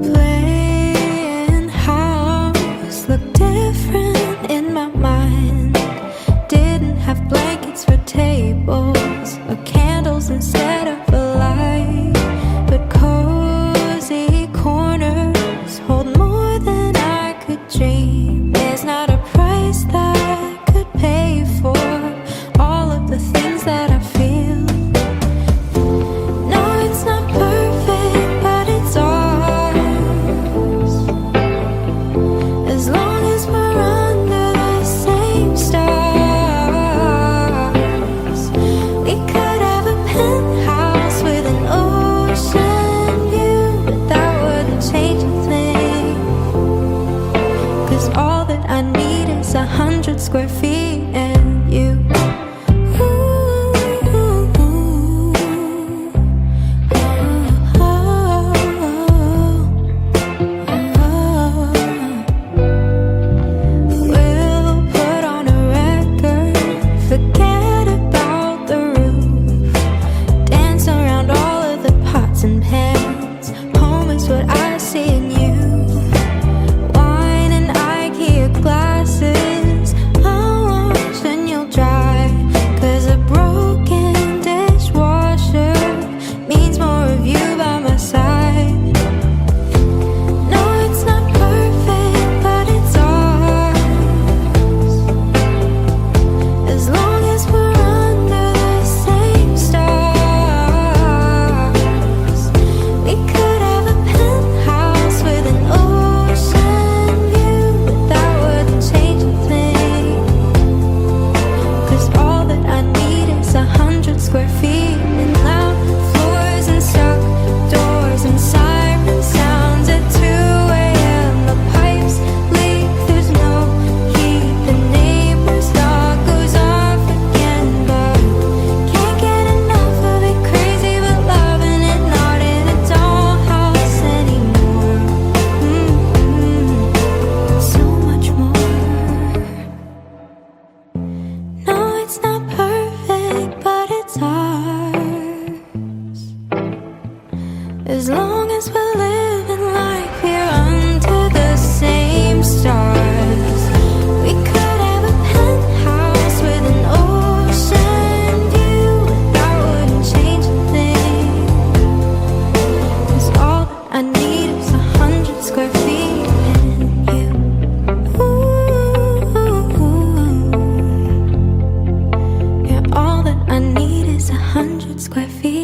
Playing house looked different in my mind. Didn't have blankets for tables or candles instead of a light, but cozy corners hold more than I could dream. There's not a price that I could pay for all of the things that I feel. No, it's not perfect, but it's ours. As long as we're under the same stars, we could have a penthouse with an ocean view, but that wouldn't change a thing. 'Cause all that I need is 100 square feet and you. We'll put on a record, forget about the roof, dance around all of the pots and pans. Home is what I see in you. Wine and IKEA glasses, I'll wash and you'll dry. 'Cause a broken dishwasher means more of you by my side. No, it's not perfect, but it's ours. As long as we're under the same stars, we could have a penthouse with an ocean view, but that wouldn't change a thing. 'Cause all that I need is 100 square feet and loud floors and stuck doors and siren sounds at 2 a.m. The pipes leak, there's no heat. The neighbor's dog goes off again, but can't get enough of it. Crazy but loving it, not in a dollhouse anymore. So much more. No, it's not perfect, but it's ours. As long as we're living like we're under the same stars, we could have a penthouse with an ocean view, but that wouldn't change a thing. 'Cause all that I need is 100 square feet and you. Yeah, all that I need is 100 square feet.